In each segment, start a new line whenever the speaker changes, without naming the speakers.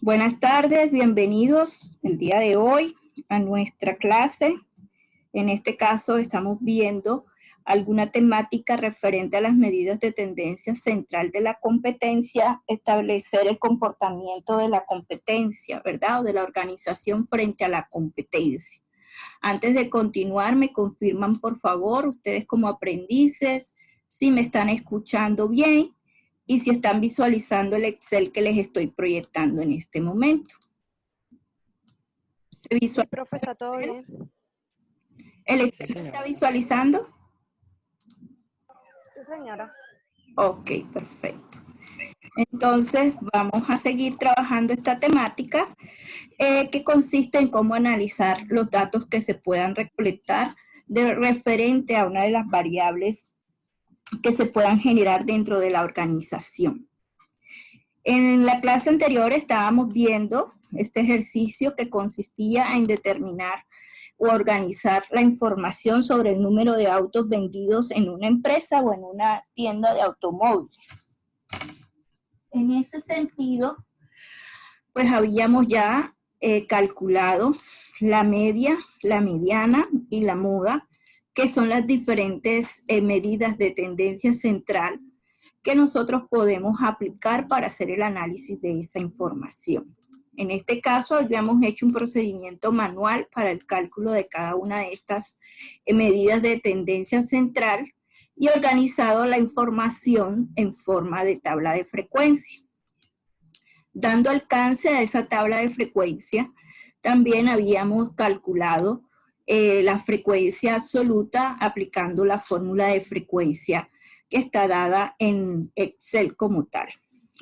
Buenas tardes, bienvenidos el día de hoy a nuestra clase. En este caso estamos viendo alguna temática referente a las medidas de tendencia central de la competencia, establecer el comportamiento de la competencia, ¿verdad? O de la organización frente a la competencia. Antes de continuar, me confirman por favor, ustedes como aprendices, si me están escuchando bien y si están visualizando el Excel que les estoy proyectando en este momento. ¿Se visualiza?
Sí, profe, está todo bien.
¿El Excel se está visualizando?
Sí, señora.
Ok, perfecto. Entonces vamos a seguir trabajando esta temática que consiste en cómo analizar los datos que se puedan recolectar de referente a una de las variables que se puedan generar dentro de la organización. En la clase anterior estábamos viendo este ejercicio que consistía en determinar o organizar la información sobre el número de autos vendidos en una empresa o en una tienda de automóviles. En ese sentido, pues habíamos ya calculado la media, la mediana y la muda, que son las diferentes medidas de tendencia central que nosotros podemos aplicar para hacer el análisis de esa información. En este caso, habíamos hecho un procedimiento manual para el cálculo de cada una de estas medidas de tendencia central y organizado la información en forma de tabla de frecuencia. Dando alcance a esa tabla de frecuencia, también habíamos calculado la frecuencia absoluta aplicando la fórmula de frecuencia que está dada en Excel como tal.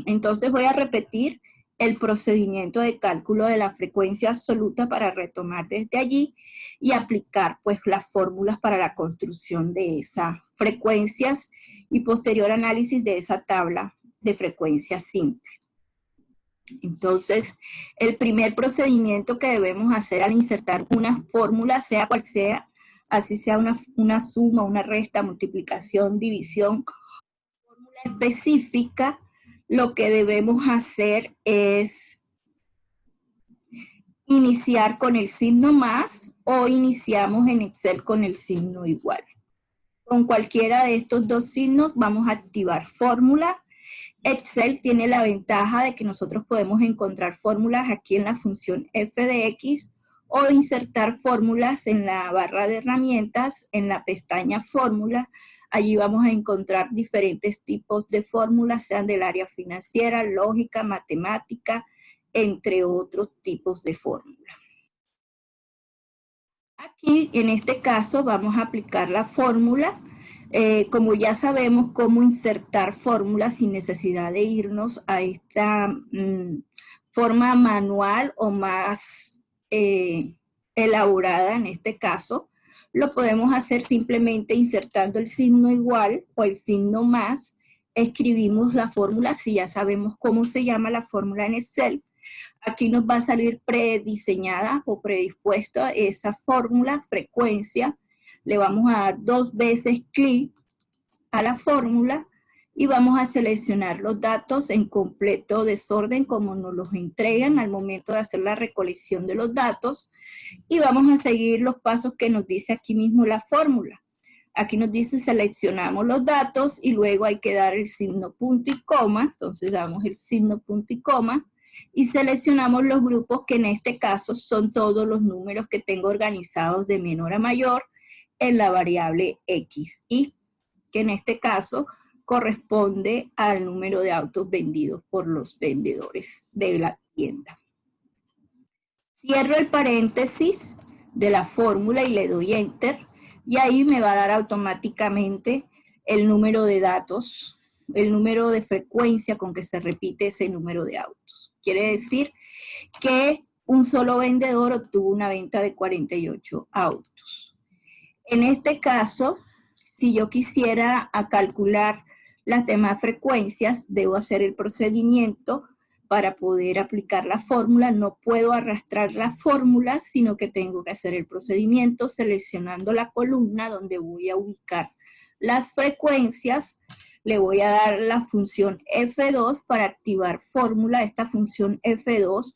Entonces voy a repetir el procedimiento de cálculo de la frecuencia absoluta para retomar desde allí y aplicar pues las fórmulas para la construcción de esas frecuencias y posterior análisis de esa tabla de frecuencia simple. Entonces, el primer procedimiento que debemos hacer al insertar una fórmula, sea cual sea, así sea una suma, una resta, multiplicación, división, fórmula específica, lo que debemos hacer es iniciar con el signo más o iniciamos en Excel con el signo igual. Con cualquiera de estos dos signos vamos a activar fórmula. Excel tiene la ventaja de que nosotros podemos encontrar fórmulas aquí en la función f de x o insertar fórmulas en la barra de herramientas, en la pestaña fórmula. Allí vamos a encontrar diferentes tipos de fórmulas, sean del área financiera, lógica, matemática, entre otros tipos de fórmulas. Aquí, en este caso, vamos a aplicar la fórmula. Como ya sabemos cómo insertar fórmulas sin necesidad de irnos a esta forma manual o más elaborada en este caso, lo podemos hacer simplemente insertando el signo igual o el signo más, escribimos la fórmula, si ya sabemos cómo se llama la fórmula en Excel. Aquí nos va a salir prediseñada o predispuesta esa fórmula, frecuencia. Le vamos a dar 2 veces clic a la fórmula y vamos a seleccionar los datos en completo desorden como nos los entregan al momento de hacer la recolección de los datos y vamos a seguir los pasos que nos dice aquí mismo la fórmula. Aquí nos dice seleccionamos los datos y luego hay que dar el signo punto y coma, entonces damos el signo punto y coma y seleccionamos los grupos que en este caso son todos los números que tengo organizados de menor a mayor en la variable X, y que en este caso corresponde al número de autos vendidos por los vendedores de la tienda. Cierro el paréntesis de la fórmula y le doy Enter, y ahí me va a dar automáticamente el número de datos, el número de frecuencia con que se repite ese número de autos. Quiere decir que un solo vendedor obtuvo una venta de 48 autos. En este caso, si yo quisiera calcular las demás frecuencias, debo hacer el procedimiento para poder aplicar la fórmula. No puedo arrastrar la fórmula, sino que tengo que hacer el procedimiento seleccionando la columna donde voy a ubicar las frecuencias. le voy a dar la función F2 para activar fórmula. Esta función F2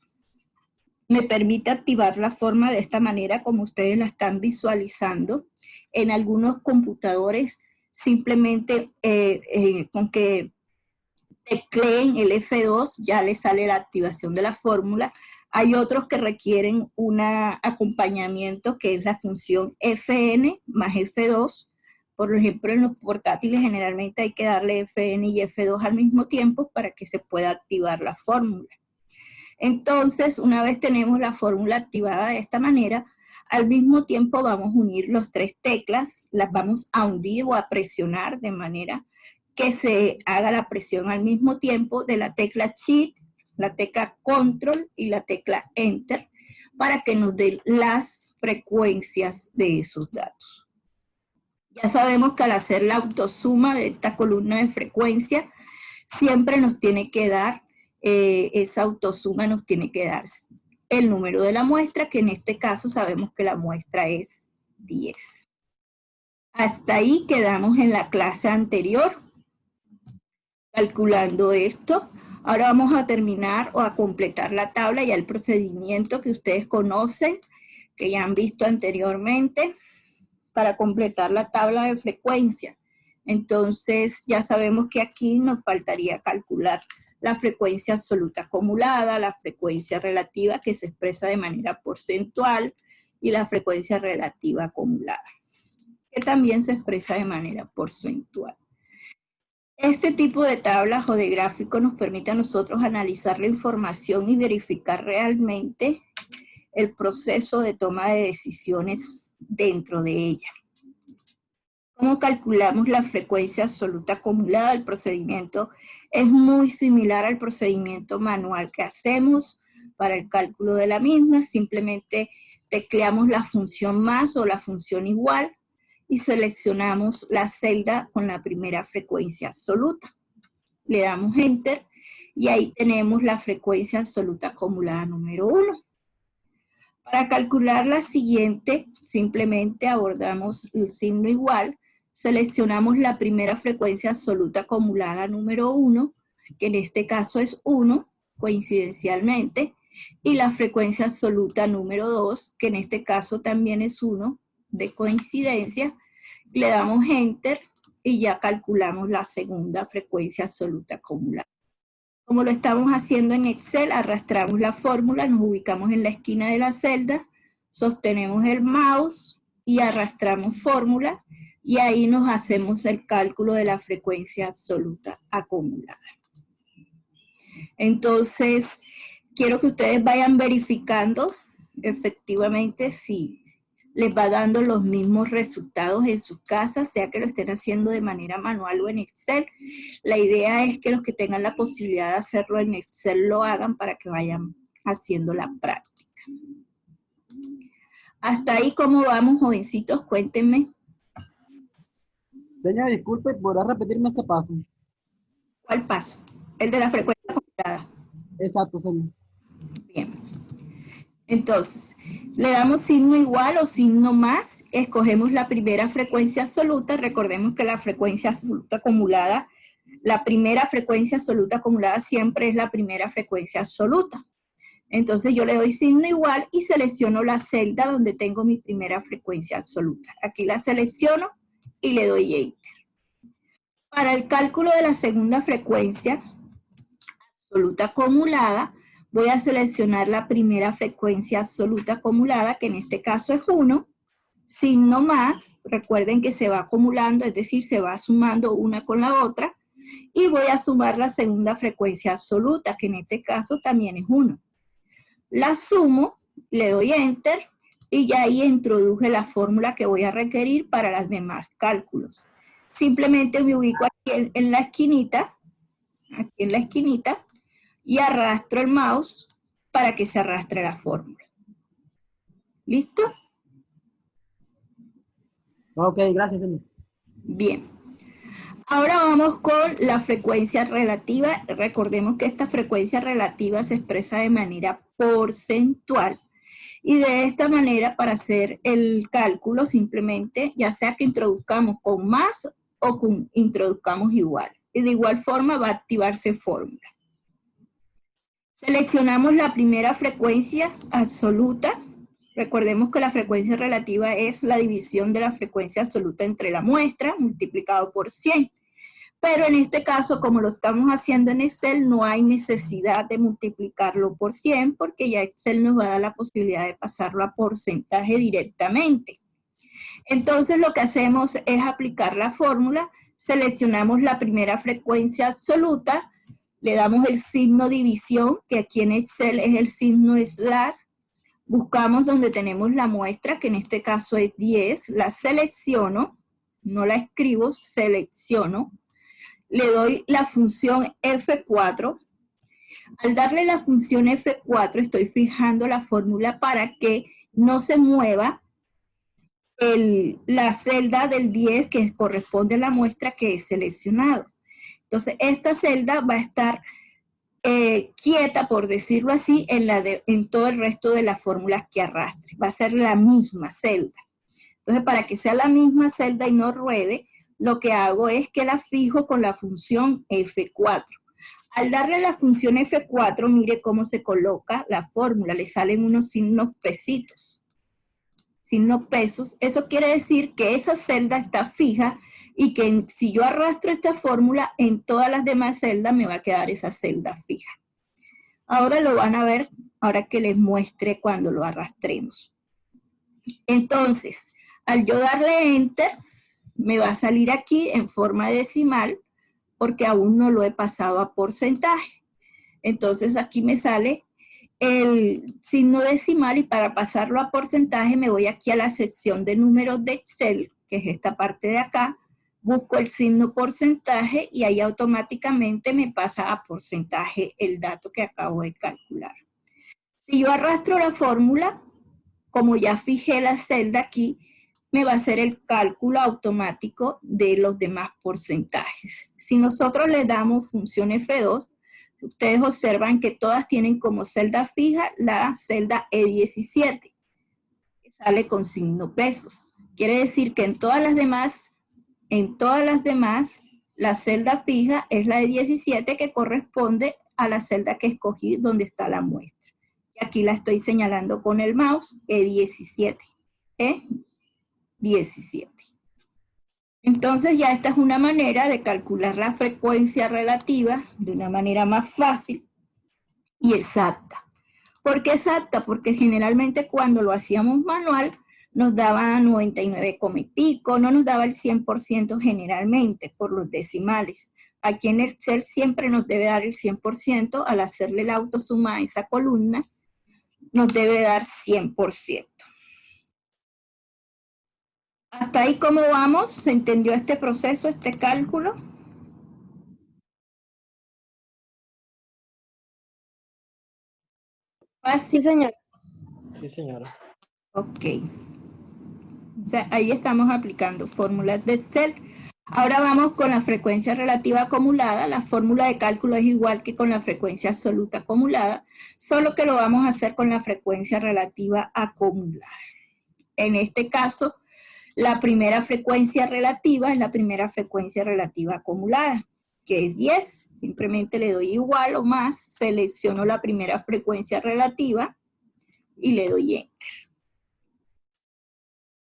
me permite activar la forma de esta manera como ustedes la están visualizando. En algunos computadores simplemente con que tecleen el F2 ya les sale la activación de la fórmula. Hay otros que requieren un acompañamiento que es la función Fn más F2. Por ejemplo, en los portátiles generalmente hay que darle Fn y F2 al mismo tiempo para que se pueda activar la fórmula. Entonces, una vez tenemos la fórmula activada de esta manera, al mismo tiempo vamos a unir las tres teclas, las vamos a hundir o a presionar de manera que se haga la presión al mismo tiempo de la tecla Shift, la tecla Control y la tecla Enter para que nos dé las frecuencias de esos datos. Ya sabemos que al hacer la autosuma de esta columna de frecuencia, siempre nos tiene que dar, esa autosuma nos tiene que dar el número de la muestra, que en este caso sabemos que la muestra es 10. Hasta ahí quedamos en la clase anterior, calculando esto. Ahora vamos a terminar o a completar la tabla, ya el procedimiento que ustedes conocen, que ya han visto anteriormente, para completar la tabla de frecuencia. Entonces ya sabemos que aquí nos faltaría calcular la frecuencia absoluta acumulada, la frecuencia relativa que se expresa de manera porcentual y la frecuencia relativa acumulada, que también se expresa de manera porcentual. Este tipo de tablas o de gráficos nos permite a nosotros analizar la información y verificar realmente el proceso de toma de decisiones dentro de ella. ¿Cómo calculamos la frecuencia absoluta acumulada? El procedimiento es muy similar al procedimiento manual que hacemos para el cálculo de la misma. Simplemente tecleamos la función más o la función igual y seleccionamos la celda con la primera frecuencia absoluta. Le damos Enter y ahí tenemos la frecuencia absoluta acumulada número 1. Para calcular la siguiente, simplemente abordamos el signo igual, seleccionamos la primera frecuencia absoluta acumulada número 1, que en este caso es 1, coincidencialmente, y la frecuencia absoluta número 2, que en este caso también es 1, de coincidencia. Le damos Enter y ya calculamos la segunda frecuencia absoluta acumulada. Como lo estamos haciendo en Excel, arrastramos la fórmula, nos ubicamos en la esquina de la celda, sostenemos el mouse y arrastramos fórmula y ahí nos hacemos el cálculo de la frecuencia absoluta acumulada. Entonces, quiero que ustedes vayan verificando efectivamente si les va dando los mismos resultados en sus casas, sea que lo estén haciendo de manera manual o en Excel. La idea es que los que tengan la posibilidad de hacerlo en Excel lo hagan para que vayan haciendo la práctica. Hasta ahí, ¿cómo vamos, jovencitos? Cuéntenme.
Doña, disculpe, ¿podrá repetirme ese paso?
¿Cuál paso? El de la frecuencia acumulada.
Exacto, señor.
Bien. Entonces, le damos signo igual o signo más, escogemos la primera frecuencia absoluta. Recordemos que la frecuencia absoluta acumulada, la primera frecuencia absoluta acumulada siempre es la primera frecuencia absoluta. Entonces yo le doy signo igual y selecciono la celda donde tengo mi primera frecuencia absoluta. Aquí la selecciono y le doy Enter. Para el cálculo de la segunda frecuencia absoluta acumulada, voy a seleccionar la primera frecuencia absoluta acumulada, que en este caso es 1, signo más, recuerden que se va acumulando, es decir, se va sumando una con la otra, y voy a sumar la segunda frecuencia absoluta, que en este caso también es 1. La sumo, le doy Enter, y ya ahí introduje la fórmula que voy a requerir para los demás cálculos. Simplemente me ubico aquí en la esquinita, y arrastro el mouse para que se arrastre la fórmula. ¿Listo?
Ok, gracias, señor.
Bien. Ahora vamos con la frecuencia relativa. Recordemos que esta frecuencia relativa se expresa de manera porcentual. Y de esta manera, para hacer el cálculo, simplemente, ya sea que introduzcamos con más o introduzcamos igual. y de igual forma va a activarse fórmula. Seleccionamos la primera frecuencia absoluta. Recordemos que la frecuencia relativa es la división de la frecuencia absoluta entre la muestra multiplicado por 100. Pero en este caso, como lo estamos haciendo en Excel, no hay necesidad de multiplicarlo por 100 porque ya Excel nos va a dar la posibilidad de pasarlo a porcentaje directamente. Entonces lo que hacemos es aplicar la fórmula, seleccionamos la primera frecuencia absoluta, le damos el signo división, que aquí en Excel es el signo slash, buscamos donde tenemos la muestra, que en este caso es 10, la selecciono, no la escribo, selecciono, le doy la función F4. Al darle la función F4 estoy fijando la fórmula para que no se mueva la celda del 10 que corresponde a la muestra que he seleccionado. Entonces esta celda va a estar quieta, por decirlo así, en todo el resto de las fórmulas que arrastre. Va a ser la misma celda. Entonces para que sea la misma celda y no ruede, lo que hago es que la fijo con la función F4. Al darle la función F4, mire cómo se coloca la fórmula, le salen unos signos pesitos, signos pesos. Eso quiere decir que esa celda está fija y que si yo arrastro esta fórmula, en todas las demás celdas me va a quedar esa celda fija. Ahora lo van a ver, ahora que les muestre cuando lo arrastremos. Entonces, al yo darle Enter, me va a salir aquí en forma decimal, porque aún no lo he pasado a porcentaje. Entonces aquí me sale el signo decimal y para pasarlo a porcentaje me voy aquí a la sección de números de Excel, que es esta parte de acá, busco el signo porcentaje y ahí automáticamente me pasa a porcentaje el dato que acabo de calcular. Si yo arrastro la fórmula, como ya fijé la celda aquí, me va a hacer el cálculo automático de los demás porcentajes. Si nosotros le damos función F2, ustedes observan que todas tienen como celda fija la celda E17, que sale con signo pesos. Quiere decir que en todas las demás, la celda fija es la E17 que corresponde a la celda que escogí donde está la muestra. Y aquí la estoy señalando con el mouse, E17. E17. Entonces ya esta es una manera de calcular la frecuencia relativa de una manera más fácil y exacta. ¿Por qué exacta? Porque generalmente cuando lo hacíamos manual nos daba 99, y pico, no nos daba el 100% generalmente por los decimales. Aquí en Excel siempre nos debe dar el 100%, al hacerle la autosuma a esa columna nos debe dar 100%. ¿Hasta ahí cómo vamos? ¿Se entendió este proceso, este cálculo? ¿Fácil?
Sí, señor.
Sí, señora.
Ok. O sea, ahí estamos aplicando fórmulas de Excel. Ahora vamos con la frecuencia relativa acumulada. La fórmula de cálculo es igual que con la frecuencia absoluta acumulada, solo que lo vamos a hacer con la frecuencia relativa acumulada. En este caso, la primera frecuencia relativa es la primera frecuencia relativa acumulada, que es 10. Simplemente le doy igual o más, selecciono la primera frecuencia relativa y le doy Enter.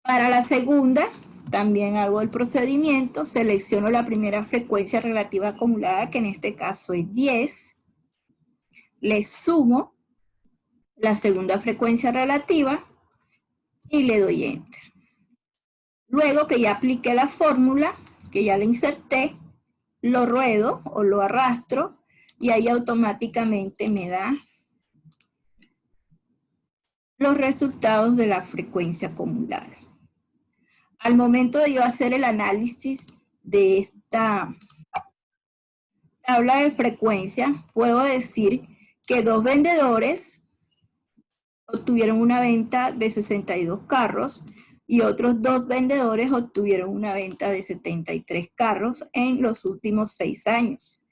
Para la segunda, también hago el procedimiento, selecciono la primera frecuencia relativa acumulada, que en este caso es 10. Le sumo la segunda frecuencia relativa y le doy Enter. Luego que ya apliqué la fórmula, que ya la inserté, lo ruedo o lo arrastro y ahí automáticamente me da los resultados de la frecuencia acumulada. Al momento de yo hacer el análisis de esta tabla de frecuencia, puedo decir que 2 vendedores obtuvieron una venta de 62 carros y otros 2 vendedores obtuvieron una venta de 73 carros en los últimos 6 años.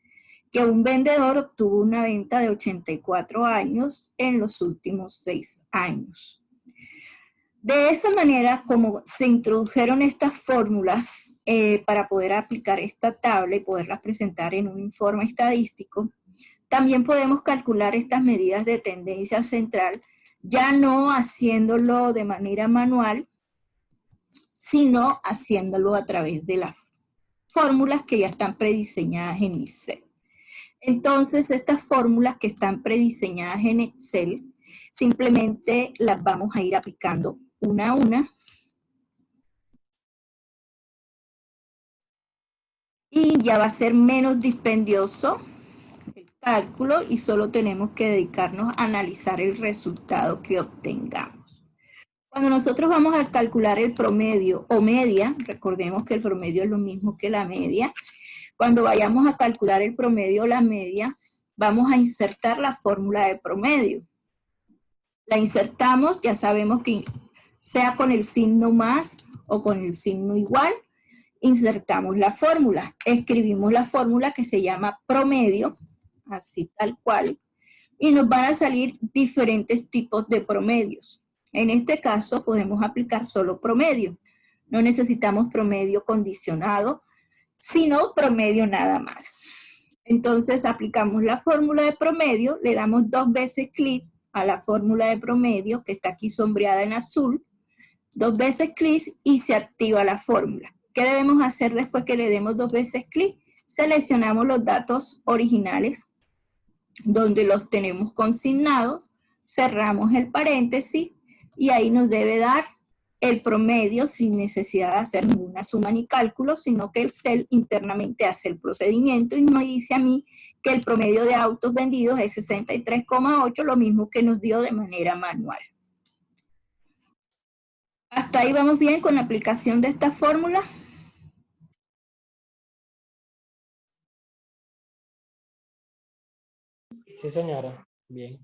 Que un vendedor obtuvo una venta de 84 años en los últimos 6 años. De esa manera, como se introdujeron estas fórmulas para poder aplicar esta tabla y poderlas presentar en un informe estadístico, también podemos calcular estas medidas de tendencia central, ya no haciéndolo de manera manual, sino haciéndolo a través de las fórmulas que ya están prediseñadas en Excel. Entonces, estas fórmulas que están prediseñadas en Excel, simplemente las vamos a ir aplicando una a una. Y ya va a ser menos dispendioso el cálculo y solo tenemos que dedicarnos a analizar el resultado que obtengamos. Cuando nosotros vamos a calcular el promedio o media, recordemos que el promedio es lo mismo que la media, cuando vayamos a calcular el promedio o la media, vamos a insertar la fórmula de promedio. La insertamos, ya sabemos que sea con el signo más o con el signo igual, insertamos la fórmula, escribimos la fórmula que se llama promedio, así tal cual, y nos van a salir diferentes tipos de promedios. En este caso podemos aplicar solo promedio, no necesitamos promedio condicionado, sino promedio nada más. Entonces aplicamos la fórmula de promedio, le damos 2 veces clic a la fórmula de promedio que está aquí sombreada en azul, 2 veces clic y se activa la fórmula. ¿Qué debemos hacer después que le demos 2 veces clic? Seleccionamos los datos originales donde los tenemos consignados, cerramos el paréntesis y ahí nos debe dar el promedio sin necesidad de hacer ninguna suma ni cálculo, sino que el Excel internamente hace el procedimiento y me dice a mí que el promedio de autos vendidos es 63,8, lo mismo que nos dio de manera manual. ¿Hasta ahí vamos bien con la aplicación de esta fórmula?
Sí, señora. Bien.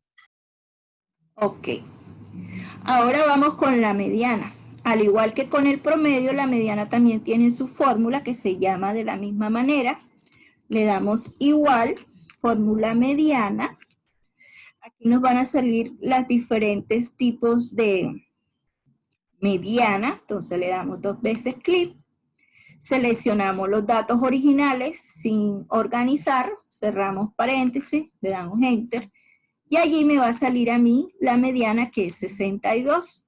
Ok. Ahora vamos con la mediana. Al igual que con el promedio, la mediana también tiene su fórmula que se llama de la misma manera. Le damos igual, fórmula mediana. Aquí nos van a salir los diferentes tipos de mediana. Entonces le damos 2 veces clic. Seleccionamos los datos originales sin organizar. Cerramos paréntesis, le damos enter. Y allí me va a salir a mí la mediana que es 62.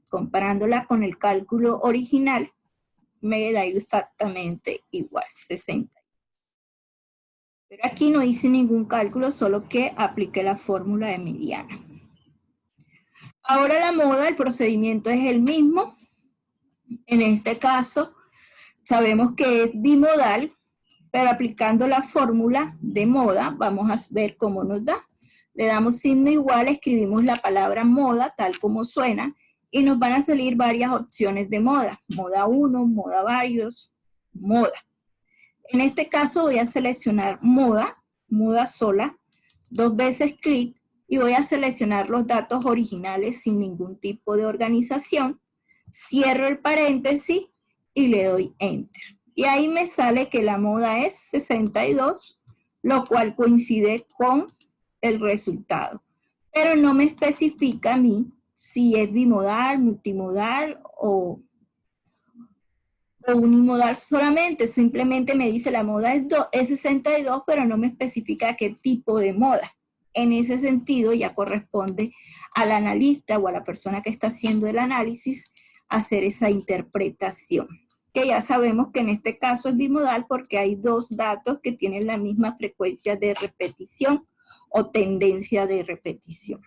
Comparándola con el cálculo original, me da exactamente igual, 60. Pero aquí no hice ningún cálculo, solo que apliqué la fórmula de mediana. Ahora la moda, el procedimiento es el mismo. En este caso, sabemos que es bimodal, pero aplicando la fórmula de moda, vamos a ver cómo nos da. Le damos signo igual, escribimos la palabra moda, tal como suena, y nos van a salir varias opciones de moda. Moda 1, moda varios, moda. En este caso voy a seleccionar moda, moda sola, 2 veces clic, y voy a seleccionar los datos originales sin ningún tipo de organización. Cierro el paréntesis y le doy enter. Y ahí me sale que la moda es 62, lo cual coincide con el resultado. Pero no me especifica a mí si es bimodal, multimodal o unimodal solamente. Simplemente me dice la moda es 62, pero no me especifica qué tipo de moda. En ese sentido ya corresponde al analista o a la persona que está haciendo el análisis hacer esa interpretación. Que ya sabemos que en este caso es bimodal porque hay 2 datos que tienen la misma frecuencia de repetición o tendencia de repetición.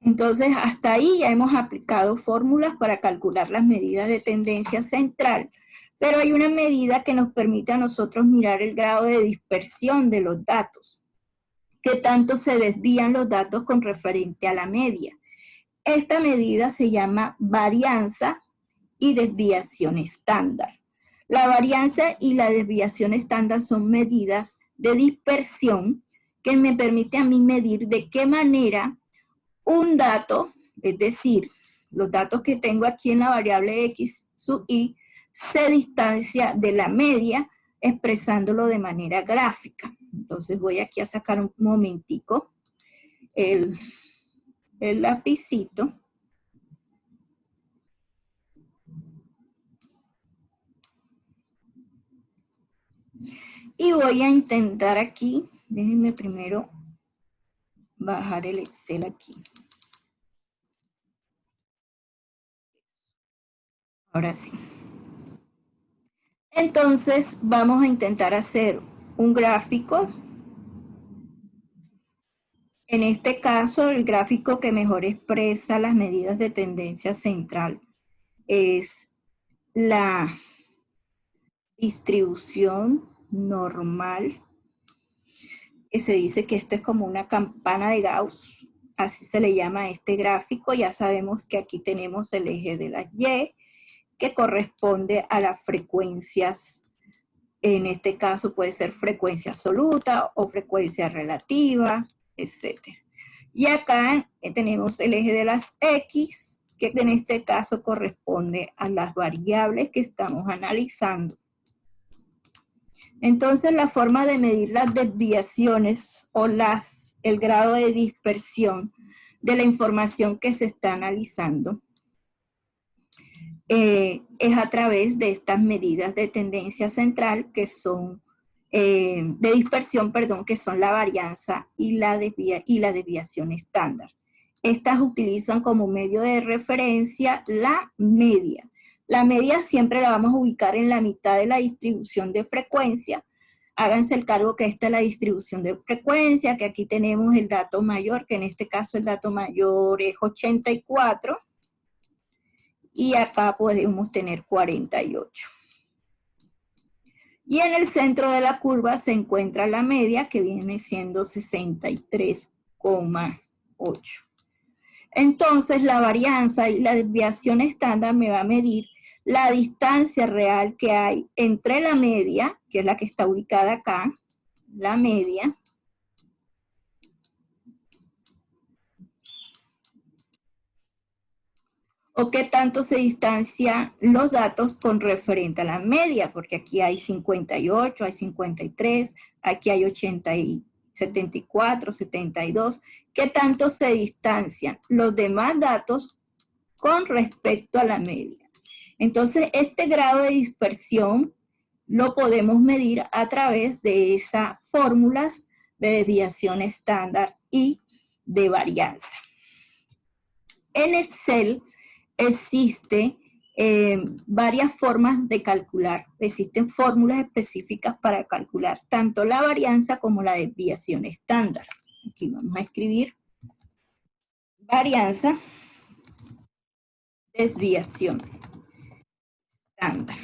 Entonces, hasta ahí ya hemos aplicado fórmulas para calcular las medidas de tendencia central, pero hay una medida que nos permite a nosotros mirar el grado de dispersión de los datos, qué tanto se desvían los datos con referente a la media. Esta medida se llama varianza y desviación estándar. La varianza y la desviación estándar son medidas de dispersión que me permite a mí medir de qué manera un dato, es decir, los datos que tengo aquí en la variable x sub y, se distancia de la media expresándolo de manera gráfica. Entonces voy aquí a sacar un momentico el lapicito. Y voy a intentar aquí, déjenme primero bajar el Excel aquí. Ahora sí. Entonces vamos a intentar hacer un gráfico. En este caso, el gráfico que mejor expresa las medidas de tendencia central es la distribución normal, que se dice que esto es como una campana de Gauss, así se le llama a este gráfico. Ya sabemos que aquí tenemos el eje de las Y, que corresponde a las frecuencias. En este caso puede ser frecuencia absoluta o frecuencia relativa, etc. Y acá tenemos el eje de las X, que en este caso corresponde a las variables que estamos analizando. Entonces, la forma de medir las desviaciones o el grado de dispersión de la información que se está analizando es a través de estas medidas de tendencia central que son, de dispersión, perdón, que son la varianza y la desviación estándar. Estas utilizan como medio de referencia la media. La media siempre la vamos a ubicar en la mitad de la distribución de frecuencia. Háganse el cargo que esta es la distribución de frecuencia, que aquí tenemos el dato mayor, que en este caso el dato mayor es 84. Y acá podemos tener 48. Y en el centro de la curva se encuentra la media, que viene siendo 63,8. Entonces, la varianza y la desviación estándar me va a medir la distancia real que hay entre la media, que es la que está ubicada acá, la media, o qué tanto se distancian los datos con referente a la media, porque aquí hay 58, hay 53, aquí hay 80 y 74, 72, qué tanto se distancian los demás datos con respecto a la media. Entonces, este grado de dispersión lo podemos medir a través de esas fórmulas de desviación estándar y de varianza. En Excel existe varias formas de calcular, existen fórmulas específicas para calcular tanto la varianza como la desviación estándar. Aquí vamos a escribir varianza, desviación estándar.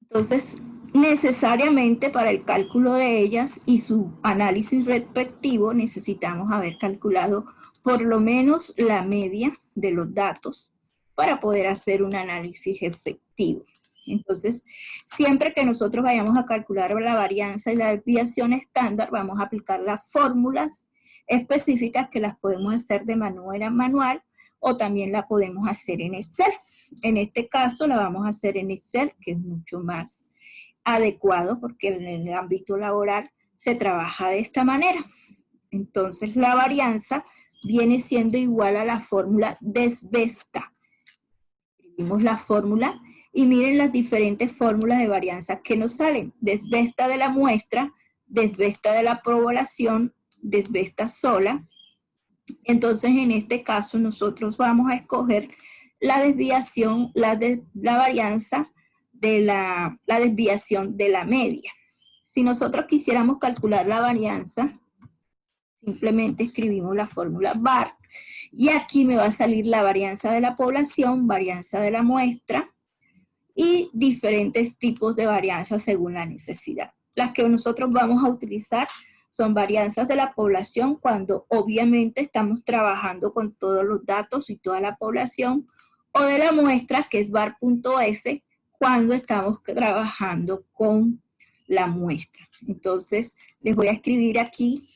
Entonces, necesariamente para el cálculo de ellas y su análisis respectivo necesitamos haber calculado por lo menos la media de los datos para poder hacer un análisis efectivo. Entonces, siempre que nosotros vayamos a calcular la varianza y la desviación estándar, vamos a aplicar las fórmulas específicas que las podemos hacer de manera manual o también la podemos hacer en Excel. En este caso la vamos a hacer en Excel, que es mucho más adecuado porque en el ámbito laboral se trabaja de esta manera. Entonces la varianza viene siendo igual a la fórmula desvesta. Escribimos la fórmula y miren las diferentes fórmulas de varianza que nos salen. Desvesta de la muestra, desvesta de la población, desvesta sola. Entonces en este caso nosotros vamos a escoger la desviación, la varianza de la desviación de la media. Si nosotros quisiéramos calcular la varianza, simplemente escribimos la fórmula VAR y aquí me va a salir la varianza de la población, varianza de la muestra y diferentes tipos de varianza según la necesidad. Las que nosotros vamos a utilizar son varianzas de la población cuando obviamente estamos trabajando con todos los datos y toda la población, o de la muestra, que es var.s, cuando estamos trabajando con la muestra. Entonces, les voy a escribir aquí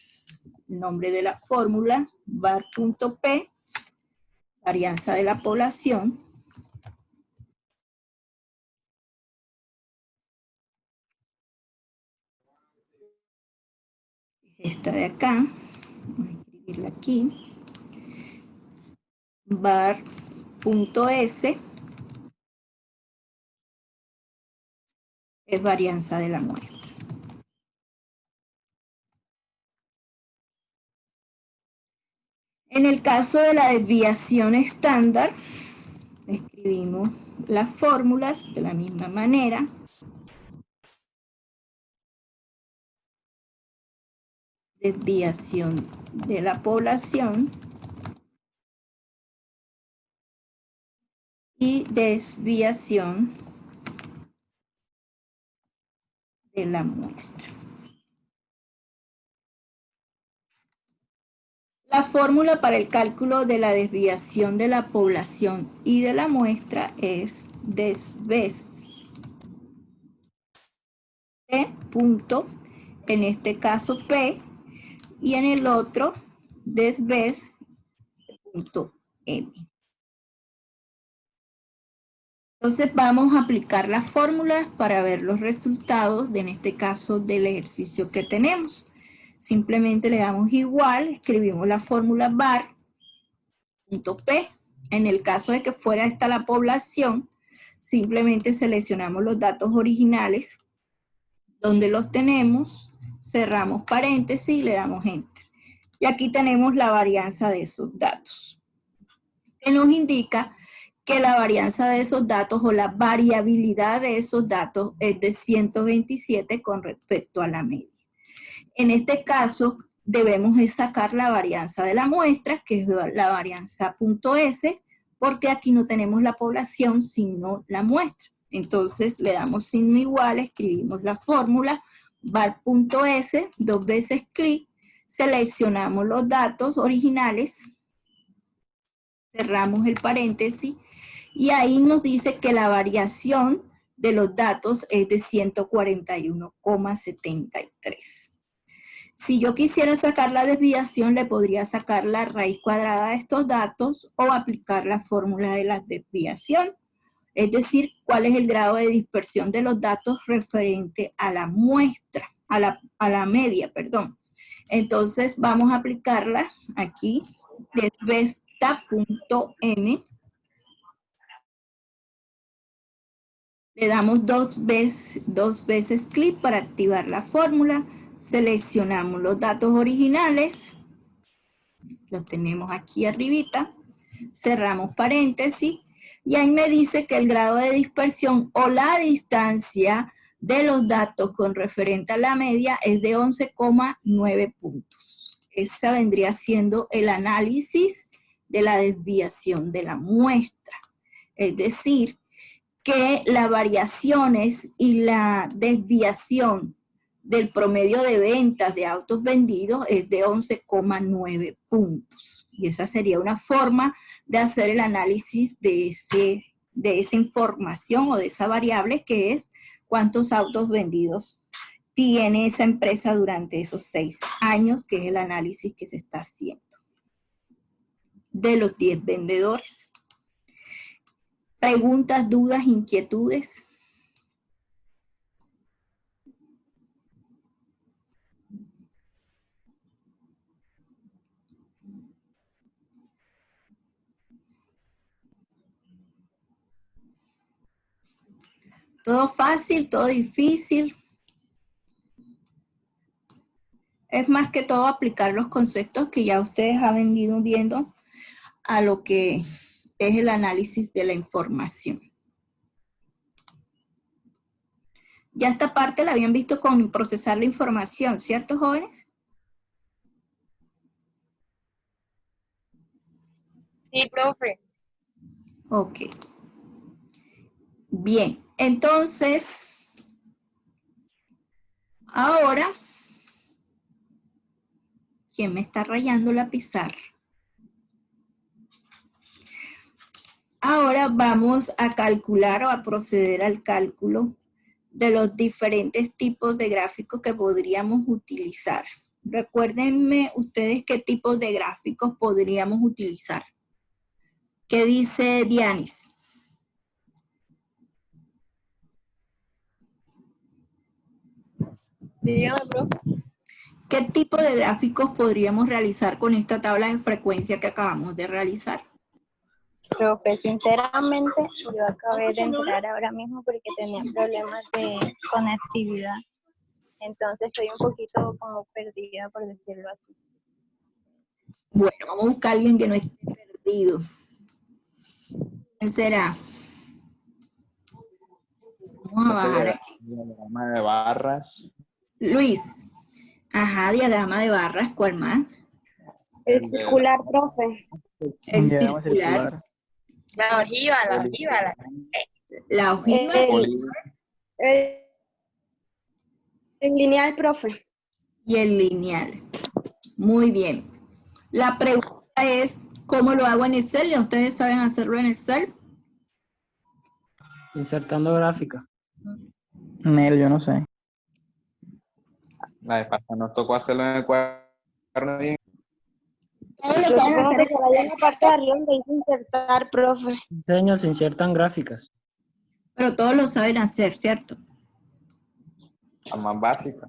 el nombre de la fórmula, var.p, varianza de la población. Esta de acá, voy a escribirla aquí, var.s, es varianza de la muestra. En el caso de la desviación estándar, escribimos las fórmulas de la misma manera. Desviación de la población y desviación de la muestra. La fórmula para el cálculo de la desviación de la población y de la muestra es desves P punto, en este caso P, y en el otro desves punto M. Entonces vamos a aplicar las fórmulas para ver los resultados, en este caso del ejercicio que tenemos. Simplemente le damos igual, escribimos la fórmula var, punto P. En el caso de que fuera esta la población, simplemente seleccionamos los datos originales, donde los tenemos, cerramos paréntesis y le damos enter. Y aquí tenemos la varianza de esos datos, que nos indica que la varianza de esos datos o la variabilidad de esos datos es de 127 con respecto a la media. En este caso, debemos sacar la varianza de la muestra, que es la varianza .s, porque aquí no tenemos la población, sino la muestra. Entonces, le damos signo igual, escribimos la fórmula, var.s, dos veces clic, seleccionamos los datos originales, cerramos el paréntesis, y ahí nos dice que la variación de los datos es de 141,73. Si yo quisiera sacar la desviación, le podría sacar la raíz cuadrada de estos datos o aplicar la fórmula de la desviación. Es decir, cuál es el grado de dispersión de los datos referente a la muestra, a la media, perdón. Entonces vamos a aplicarla aquí, desvesta.m. Le damos dos veces clic para activar la fórmula. Seleccionamos los datos originales. Los tenemos aquí arribita. Cerramos paréntesis. Y ahí me dice que el grado de dispersión o la distancia de los datos con referente a la media es de 11,9 puntos. Esa vendría siendo el análisis de la desviación de la muestra. Es decir, que las variaciones y la desviación del promedio de ventas de autos vendidos es de 11,9 puntos. Y esa sería una forma de hacer el análisis de esa información o de esa variable, que es cuántos autos vendidos tiene esa empresa durante esos 6 años, que es el análisis que se está haciendo de los 10 vendedores. ¿Preguntas, dudas, inquietudes? ¿Todo fácil, todo difícil? Es más que todo aplicar los conceptos que ya ustedes han venido viendo a lo que es el análisis de la información. Ya esta parte la habían visto con procesar la información, ¿cierto, jóvenes?
Sí, profe.
Ok. Bien, entonces, ahora, ¿quién me está rayando la pizarra? Ahora vamos a calcular o a proceder al cálculo de los diferentes tipos de gráficos que podríamos utilizar. Recuérdenme ustedes qué tipos de gráficos podríamos utilizar. ¿Qué dice Dianis?
Dígame, profe.
¿Qué tipo de gráficos podríamos realizar con esta tabla de frecuencia que acabamos de realizar?
Profe, sinceramente, yo acabé de entrar ahora mismo porque tenía problemas de conectividad. Entonces estoy un poquito como perdida, por decirlo así.
Bueno, vamos a buscar a alguien que no esté perdido. ¿Quién será? Vamos a bajar aquí.
Diagrama de barras.
Luis. Ajá, diagrama de barras, ¿cuál más?
El circular, profe.
El
Diagrama
circular,
La ojiva.
la ojiva
El lineal, profe.
y el lineal. Muy bien. La pregunta es, ¿cómo lo hago en Excel? ¿Ya ustedes saben hacerlo en Excel?
Insertando gráfica.
Nel, yo no sé.
La de pasada nos tocó hacerlo en el cuaderno bien.
Todos lo
Yo
saben
supongo
hacer
que por ahí en la parte de arriba donde dice insertar, profe.
Diseño se insertan gráficas.
pero todos lo saben hacer, ¿cierto?
La más básica.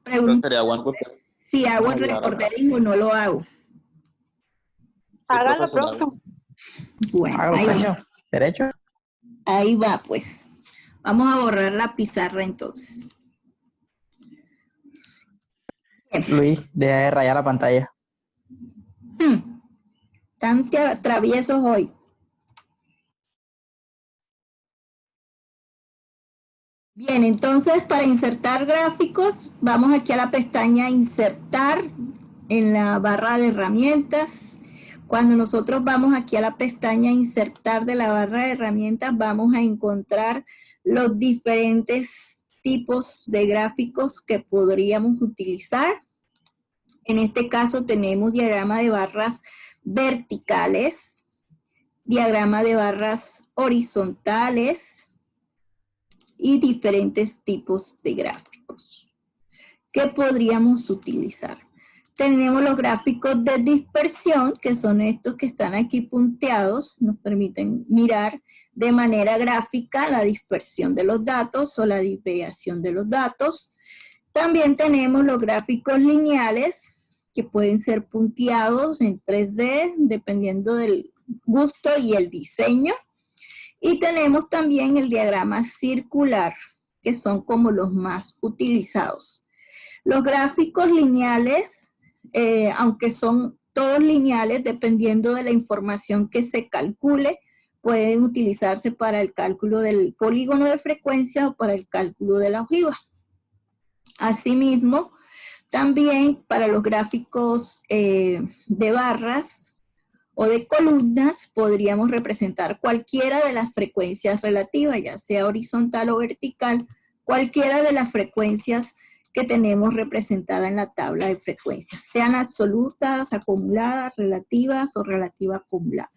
Pero
Pregunta
sería bueno que usted
si hago el
nos ayudara.
recording o no lo hago.
Hágalo,
sería
profe.
bueno.
Bueno,
Hágalo,
ahí va.
señor. Derecho.
Ahí va, pues. Vamos a borrar la pizarra entonces.
Luis, deja de rayar la pantalla.
Tan traviesos hoy. Bien, entonces para insertar gráficos, vamos aquí a la pestaña Insertar en la barra de herramientas. Cuando nosotros vamos aquí a la pestaña Insertar de la barra de herramientas, vamos a encontrar los diferentes tipos de gráficos que podríamos utilizar. En este caso tenemos diagrama de barras verticales, diagrama de barras horizontales, y diferentes tipos de gráficos que podríamos utilizar. Tenemos los gráficos de dispersión, que son estos que están aquí punteados, nos permiten mirar de manera gráfica la dispersión de los datos o la desviación de los datos. También tenemos los gráficos lineales, que pueden ser punteados en 3D, dependiendo del gusto y el diseño. Y tenemos también el diagrama circular, que son como los más utilizados. Los gráficos lineales, aunque son todos lineales, dependiendo de la información que se calcule, pueden utilizarse para el cálculo del polígono de frecuencia o para el cálculo de la ojiva. Asimismo, también para los gráficos de barras, o de columnas, podríamos representar cualquiera de las frecuencias relativas, ya sea horizontal o vertical, cualquiera de las frecuencias que tenemos representada en la tabla de frecuencias, sean absolutas, acumuladas, relativas o relativa acumulada.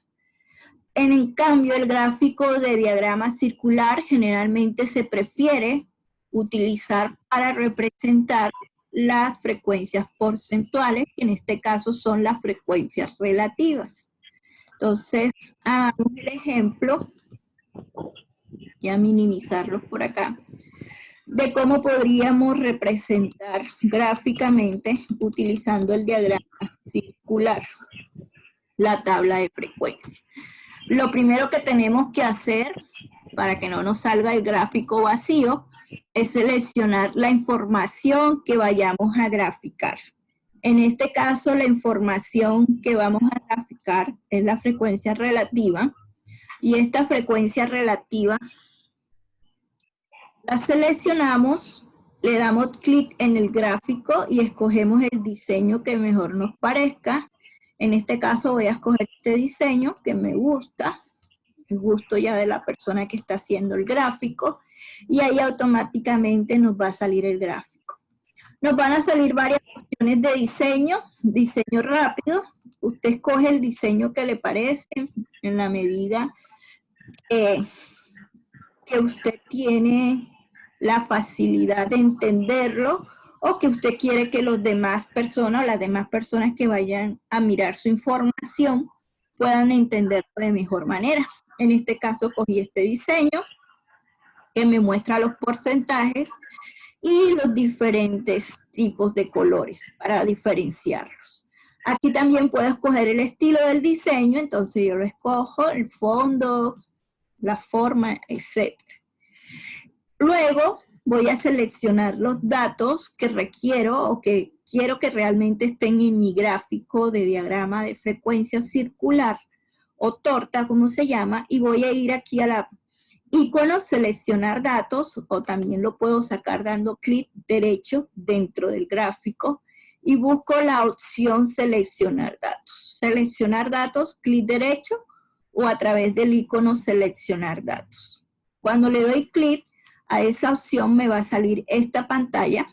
En cambio, el gráfico de diagrama circular generalmente se prefiere utilizar para representar las frecuencias porcentuales, que en este caso son las frecuencias relativas. Entonces, hagamos el ejemplo, ya minimizarlos por acá, de cómo podríamos representar gráficamente utilizando el diagrama circular, la tabla de frecuencia. Lo primero que tenemos que hacer, para que no nos salga el gráfico vacío, es seleccionar la información que vayamos a graficar. En este caso, la información que vamos a graficar es la frecuencia relativa. Y esta frecuencia relativa la seleccionamos, le damos clic en el gráfico y escogemos el diseño que mejor nos parezca. En este caso voy a escoger este diseño que me gusta, el gusto ya de la persona que está haciendo el gráfico, y ahí automáticamente nos va a salir el gráfico. Nos van a salir varias opciones de diseño rápido. Usted escoge el diseño que le parece en la medida que usted tiene la facilidad de entenderlo o que usted quiere que los demás personas o las demás personas que vayan a mirar su información puedan entenderlo de mejor manera. En este caso cogí este diseño que me muestra los porcentajes y los diferentes tipos de colores para diferenciarlos. Aquí también puedo escoger el estilo del diseño, entonces yo lo escojo, el fondo, la forma, etc. Luego voy a seleccionar los datos que requiero o que quiero que realmente estén en mi gráfico de diagrama de frecuencia circular o torta, como se llama, y voy a ir aquí a la icono seleccionar datos, o también lo puedo sacar dando clic derecho dentro del gráfico y busco la opción seleccionar datos. Seleccionar datos, clic derecho o a través del icono seleccionar datos. Cuando le doy clic a esa opción me va a salir esta pantalla.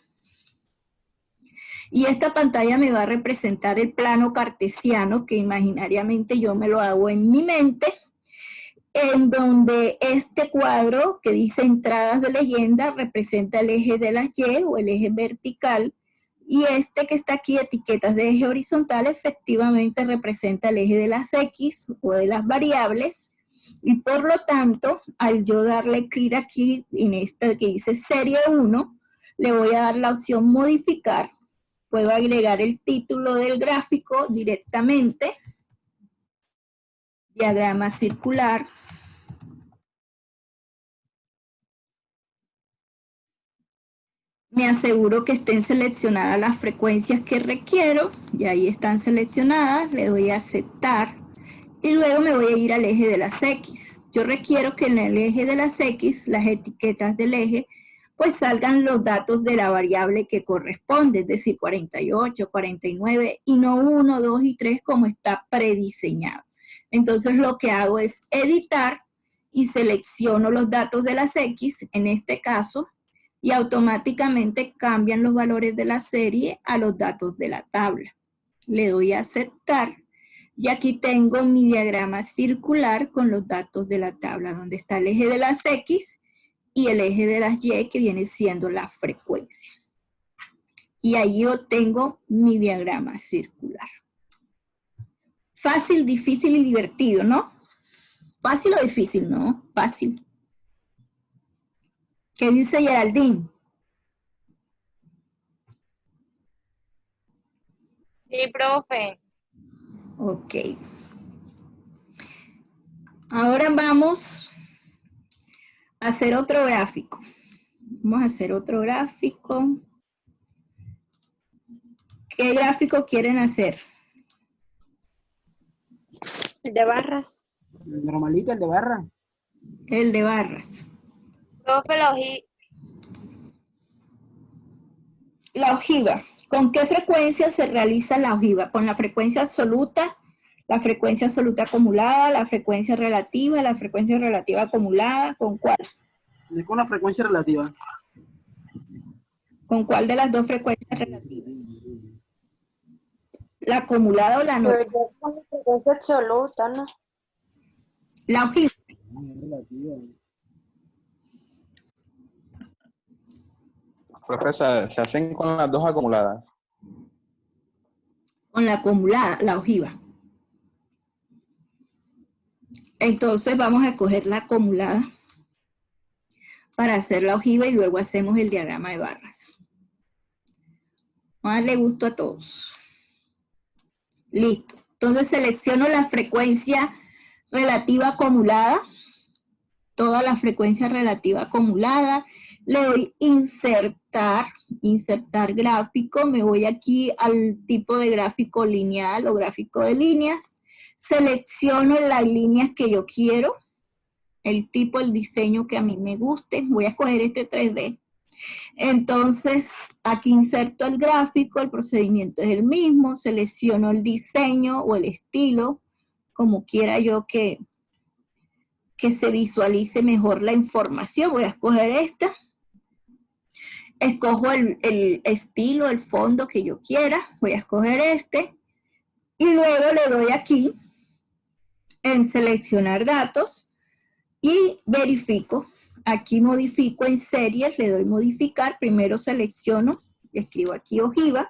Y esta pantalla me va a representar el plano cartesiano que imaginariamente yo me lo hago en mi mente, en donde este cuadro que dice entradas de leyenda representa el eje de las Y o el eje vertical, y este que está aquí, etiquetas de eje horizontal, efectivamente representa el eje de las X o de las variables, y por lo tanto, al yo darle clic aquí en esta que dice serie 1, le voy a dar la opción modificar. Puedo agregar el título del gráfico directamente, diagrama circular. Me aseguro que estén seleccionadas las frecuencias que requiero, y ahí están seleccionadas, le doy a aceptar, y luego me voy a ir al eje de las X. Yo requiero que en el eje de las X, las etiquetas del eje, pues salgan los datos de la variable que corresponde, es decir, 48, 49, y no 1, 2 y 3 como está prediseñado. Entonces lo que hago es editar y selecciono los datos de las X, en este caso, y automáticamente cambian los valores de la serie a los datos de la tabla. Le doy a aceptar y aquí tengo mi diagrama circular con los datos de la tabla, donde está el eje de las X y el eje de las Y, que viene siendo la frecuencia. Y ahí obtengo mi diagrama circular. Fácil, difícil y divertido, ¿no? Fácil o difícil, ¿no? Fácil. ¿Qué dice Geraldine?
Sí, profe.
Ok. Ahora vamos a hacer otro gráfico. Vamos a hacer otro gráfico. ¿Qué gráfico quieren hacer?
El de barras.
El normalito, el de barra.
El de barras.
Profe,
La ojiva. ¿Con qué frecuencia se realiza la ojiva? ¿Con la frecuencia absoluta, la frecuencia absoluta acumulada, la frecuencia relativa acumulada? ¿Con cuál?
Es con la frecuencia relativa.
¿Con cuál de las dos frecuencias relativas? ¿La acumulada o la no?
Pero yo con la frecuencia absoluta, ¿no?
La ojiva.
Profesor, se hacen con las dos acumuladas.
Con la acumulada, la ojiva. Entonces vamos a coger la acumulada para hacer la ojiva y luego hacemos el diagrama de barras. Vamos a darle gusto a todos. Listo. Entonces selecciono la frecuencia relativa acumulada, toda la frecuencia relativa acumulada, le doy insertar gráfico, me voy aquí al tipo de gráfico lineal o gráfico de líneas, selecciono las líneas que yo quiero, el tipo, el diseño que a mí me guste, voy a escoger este 3D. Entonces, aquí inserto el gráfico, el procedimiento es el mismo, selecciono el diseño o el estilo, como quiera yo que se visualice mejor la información. Voy a escoger esta. Escojo el estilo, el fondo que yo quiera. Voy a escoger este. Y luego le doy aquí en seleccionar datos y verifico. Aquí modifico en series, le doy modificar. Primero selecciono, escribo aquí ojiva.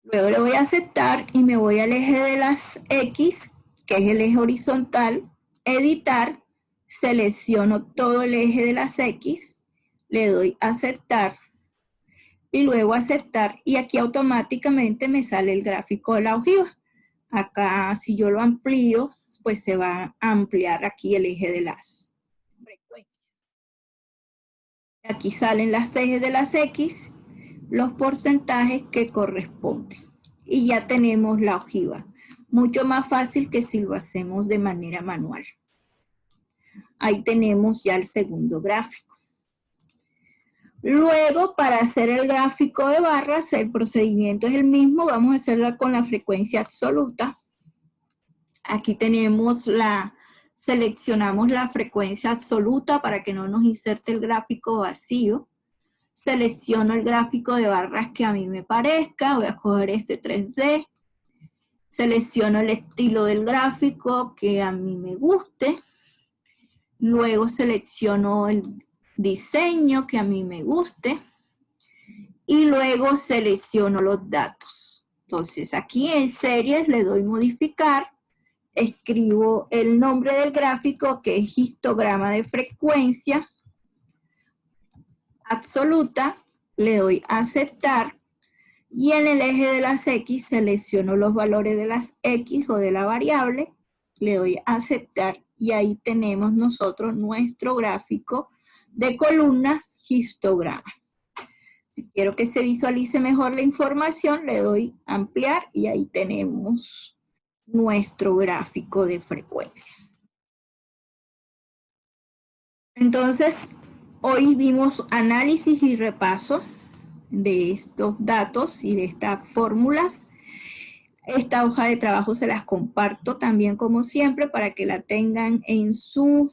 Luego le voy a aceptar y me voy al eje de las X, que es el eje horizontal, editar, selecciono todo el eje de las X, le doy a aceptar y luego aceptar, y aquí automáticamente me sale el gráfico de la ojiva. Acá, si yo lo amplío, pues se va a ampliar aquí el eje de las frecuencias. Aquí salen las ejes de las X, los porcentajes que corresponden. Y ya tenemos la ojiva. Mucho más fácil que si lo hacemos de manera manual. Ahí tenemos ya el segundo gráfico. Luego, para hacer el gráfico de barras, el procedimiento es el mismo. Vamos a hacerla con la frecuencia absoluta. Aquí tenemos seleccionamos la frecuencia absoluta para que no nos inserte el gráfico vacío. Selecciono el gráfico de barras que a mí me parezca. Voy a coger este 3D. Selecciono el estilo del gráfico que a mí me guste. Luego selecciono el diseño que a mí me guste. Y luego selecciono los datos. Entonces aquí en series le doy modificar. Escribo el nombre del gráfico que es histograma de frecuencia absoluta. Le doy a aceptar. Y en el eje de las X selecciono los valores de las X o de la variable. Le doy a aceptar. Y ahí tenemos nosotros nuestro gráfico de columna histograma. Si quiero que se visualice mejor la información, le doy a ampliar y ahí tenemos nuestro gráfico de frecuencia. Entonces, hoy vimos análisis y repaso de estos datos y de estas fórmulas. Esta hoja de trabajo se las comparto también como siempre para que la tengan en su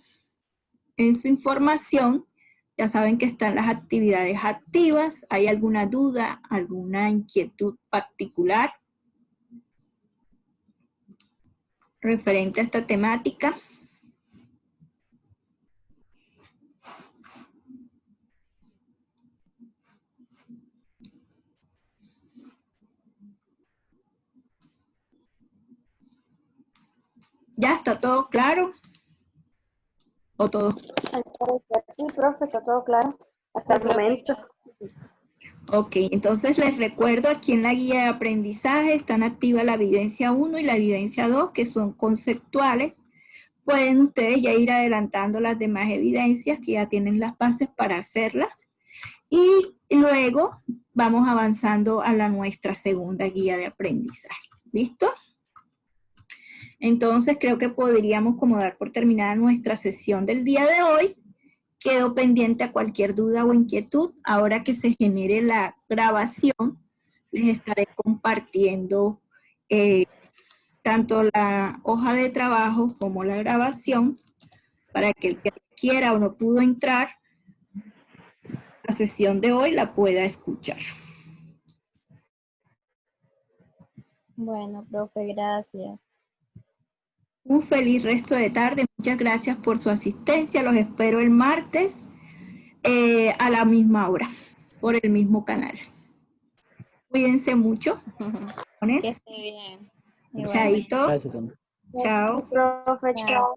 información. Ya saben que están las actividades activas. ¿Hay alguna duda, alguna inquietud particular referente a esta temática? ¿Ya está todo claro? ¿O todo?
Al parecer, sí, profe, está todo claro. Hasta el momento.
Ok, entonces les recuerdo aquí en la guía de aprendizaje están activas la evidencia 1 y la evidencia 2, que son conceptuales. Pueden ustedes ya ir adelantando las demás evidencias que ya tienen las bases para hacerlas. Y luego vamos avanzando a nuestra segunda guía de aprendizaje. ¿Listo? Entonces creo que podríamos como dar por terminada nuestra sesión del día de hoy. Quedo pendiente a cualquier duda o inquietud. Ahora que se genere la grabación, les estaré compartiendo tanto la hoja de trabajo como la grabación para que el que quiera o no pudo entrar, la sesión de hoy la pueda escuchar.
Bueno, profe, gracias.
Un feliz resto de tarde. Muchas gracias por su asistencia. Los espero el martes a la misma hora, por el mismo canal. Cuídense mucho.
Que esté bien.
Chaito.
Gracias, Ana.
Chao.
Profe,
Chao.
chao.